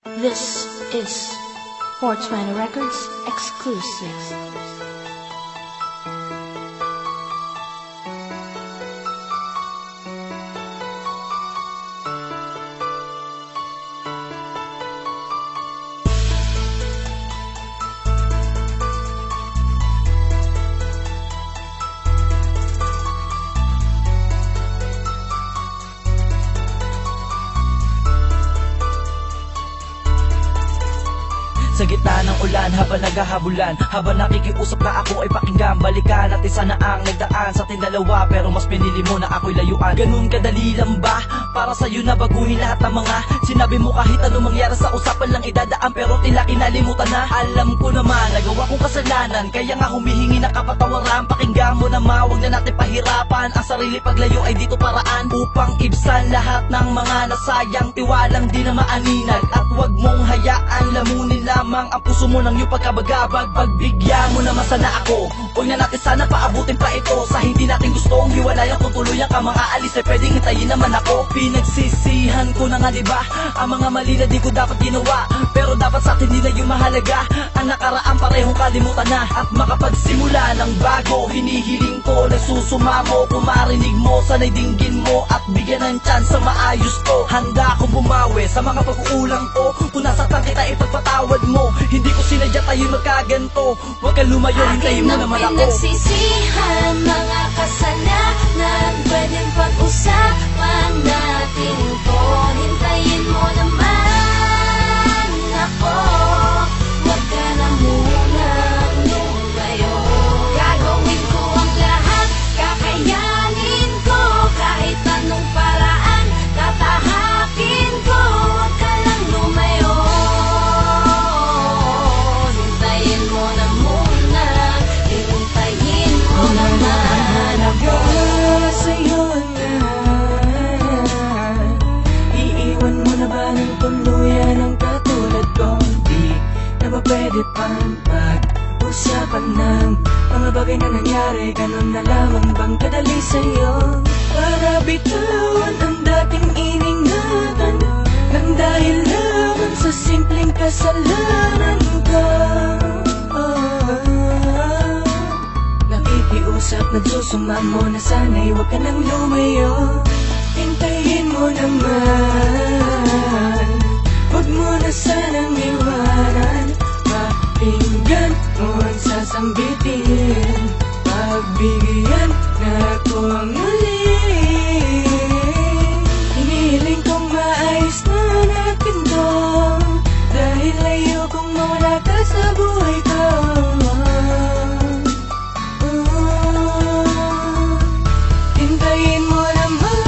This is 420 Records exclusive. Sa gitna ng ulan, habang naghahabulan, habang nakikiusap na ako ay pakinggan, balikan at isa na ang nagdaan sa ating dalawa, pero mas pinili mo na ako'y layuan. Ganun kadali lang ba? Para sa'yo na baguhin lahat ng mga sinabi mo, kahit anong mangyari sa usapan lang idadaan, pero tila kinalimutan na. Alam ko naman, nagawa kong kasalanan, kaya nga humihingi ng kapatawaran. Pakinggan mo naman, wag na natin pahirapan ang sarili, paglayo ay dito paraan upang ibsan lahat ng mga nasayang tiwalang di na maaninag. At wag mong hayaan lamunin lamang ang puso mo ng iyong pagkabagabag. Pagbigyan mo naman sana ako, huwag na natin sana paabutin pa ito. Sa hindi natin gustong hiwalayan, kung tuluyan ka mga alis ay pwedeng hintayin naman ako. Pinagsisihan ko na nga diba ang mga mali na di ko dapat ginawa, pero dapat sa atin di na yung mahalaga. Ang nakaraan parehong kalimutan na, at makapagsimula ng bago. Hinihiling ko, nagsusumamo, kung marinig mo sana'y dinggin mo at bigyan ng chance sa maayos ko. Handa akong bumawi sa mga pag-uulang ko, kung nasaktan kita ipagpatawad mo. Hindi ko sinadya tayo magkaganto, huwag kang lumayo, hintayin mo naman ako. Akin ang pinagsisihan, mga kasalanan, pwedeng pag-usapan natin to. Hintayin mo naman ako, huwag ka na munang lumayo. Gagawin ko ang lahat, kakayanin ko, kahit anong paraan, tatahakin ko, huwag ka lang lumayo. Hintayin mo na muna, hintayin mo naman ako. Sa'yo na, iiwan mo na ba ng tuluyan ang katulad ko? Di na ba pwede pang pag-usapan ng mga bagay na nangyari? Ganun na lamang bang kadali sa'yo? Para bitawan ang dating iningatan nang dahil lamang sa simpleng kasalanan ko. Nakikiusap, nagsusumamo na sana'y huwag ka nang lumayo. Hintayin mo naman, huwag mo na sanang iwanan. Pakinggan mo ang sasambitin, pagbigyan na ako ang muli. Hinihiling kong maayos na natin to, dahil ayokong mawala ka sa buhay ko. Hintayin mo naman.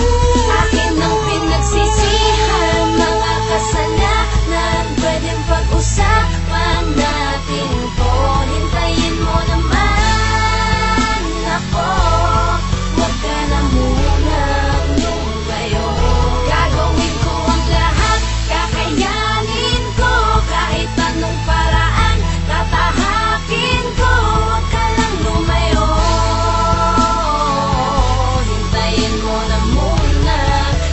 Akin ang pinagsisihan, mga kasalanan, pwedeng pag-usapan natin to. Hintayin mo naman ako, huwag ka na munang lumayo. Gagawin ko ang lahat, kakayanin ko, kahit anong paraan, tatahakin ko, huwag ka lang lumayo. Hintayin mo na muna,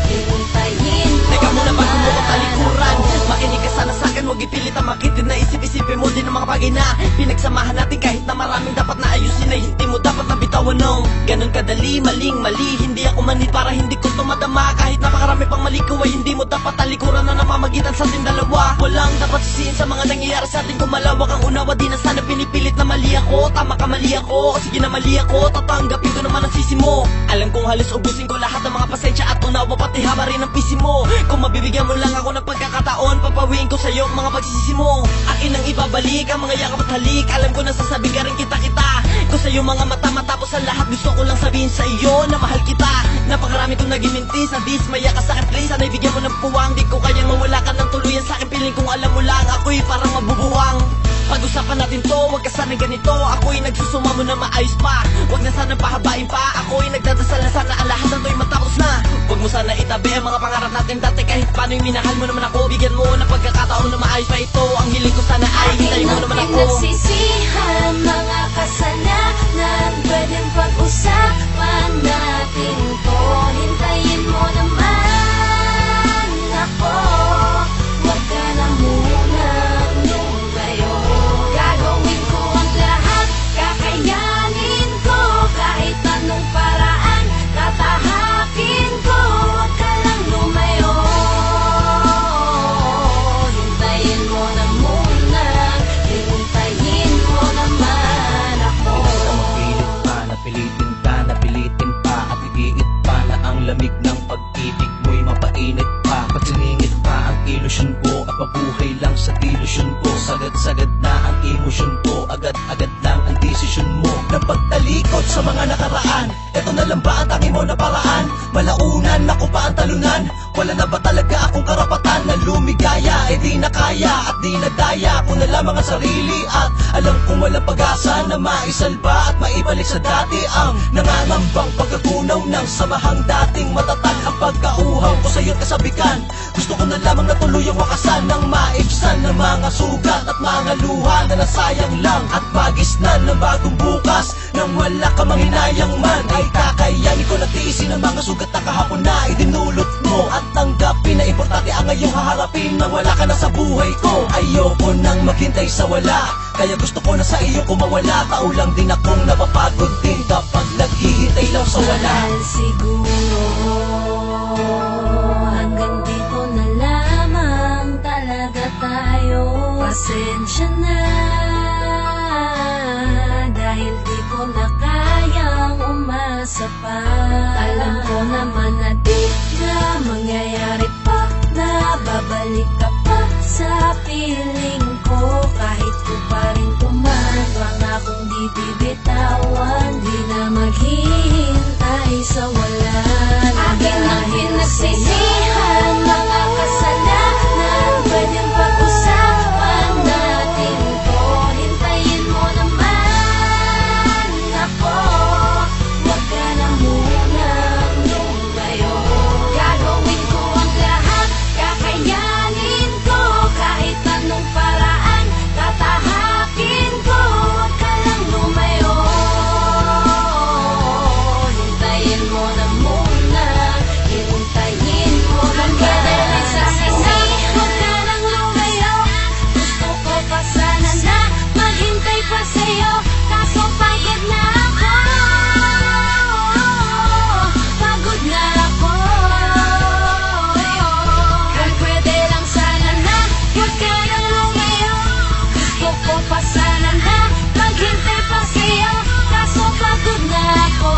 hintayin mo Teka muna bago mo ko naman talikuran, ako. makinig ka sana sa'kin, huwag ipilit ang makitid na isip-isipin mo din ang mga bagay na pinagsamahan natin. Kahit na maraming dapat na ayusin ay hindi mo dapat na bitawan, no. Ganun kadali, maling mali, hindi ako manid para hindi ko tumadama. Kahit napakarami pang mali ko ay hindi mo dapat talikuran na namamagitan sa ating dalawa. Walang dapat sisihin sa mga nangyayari sa atin, kung malawak ang unawa. Di na sana pinipilit na mali ako, tama ka mali ako, sige na mali ako, tatanggapin ko naman ang sisi mo. Alam kong halos ubusin ko lahat ng mga pasensya at unawa, pati haba rin ang pisi mo. Kung mabibigyan mo lang ako ng pagkakataon, papawiin ko sa'yo ang mga pagsisisi mo. Akin ang ibabalik ang mga yakap at halik, alam ko na sasabi ka rin kita ko sa'yo mga mata. Matapos ang lahat gusto ko lang sabihin sa'yo na mahal kita. Napakarami kong naging mintis, na dismaya ka sa'kin please. Sana'y bigyan mo ng puwang, di ko kayang mawala ka ng tuluyan sa'kin. Piling kong alam mo lang, ako'y parang mabubuwang. Pag-usapan natin to, wag ka sana ganito. Ako'y nagsusumamo na maayos pa, wag na sana pahabain pa. Ako'y nagdadasal na sana ang lahat ng to'y matapos na. Wag mo sana itabi ang mga pangarap natin dati, kahit paano'y minahal mo naman ako. Bigyan mo ng pagkakataon na maayos pa ito. Ang hiling ko sana ay hintayin mo naman ako. Pinagsisihan, mga kasalanan, pwedeng pag-usapan natin to. Hintayin mo naman ako, huwag ka na muna. ko at mabuhay lang sa ilusyon ko. Sagad-sagad na ang emosyon ko, agad-agad lang ang desisyon mo. Nang pagtalikod sa mga nakaraan, eto na lang ba ang tangi mo na paraan? Malaunan, ako pa ang talunan. Wala na ba talaga akong karapatan na lumigaya? Eh di na kaya at di na daya ko na lamang ang sarili. At alam kong walang pag-asa na maisalba at maibalik sa dati ang nangangambang pagkagunaw ng samahang dating matatag. Ang pagkauhaw ko sa'yo't kasabikan, gusto ko na lamang na tuluyang wakasan ng maibsan ng mga sugat at mga luha na nasayang lang. At magisnan ng bagong bukas nang wala ka manghinayang man, ay kakayanin ko na tiisin ang mga sugat na kahapon na idinulot mo. At tanggapin na importante ang ngayong haharapin nang wala ka na sa buhay ko. Ayoko nang maghintay sa wala, kaya gusto ko na sa iyo kumawala. Tao lang din akong napapagod din kapag naghihintay lang sa wala. Mahal siguro hanggang dito na lamang talaga tayo. Pasensya na dahil di ko na kayang umasa pa. Alam ko naman na di na mangyayari pa, na babalik ka pa sa piling ko. Kahit ko pa rin tumatwang akong di bibitawan, di na maghihintay sa wala. Akin ang pinagsisihan mga kasalanan, pwedeng pag-usapan natin to. Hintayin mo naman ako, wag ka na munang lumayo. Gagawin ko ang lahat, kakayanin ko, kahit anong paraan tatahakin ko. Wag ka lang lumayo, hintayin mo na muna, hintayin mo lang. Wag ka na lang lumayo, gusto ko pa sana na maghintay pa sa'yo, kaso pagod na ako, pagod na ako. Kung pwede lang sana na wag ka lang lumayo, gusto ko pa sana na maghintay pa sa'yo, kaso pagod na ako.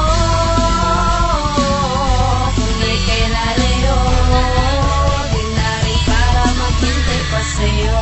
Kung ika'y lalayo, di na rin para maghintay pa sa'yo.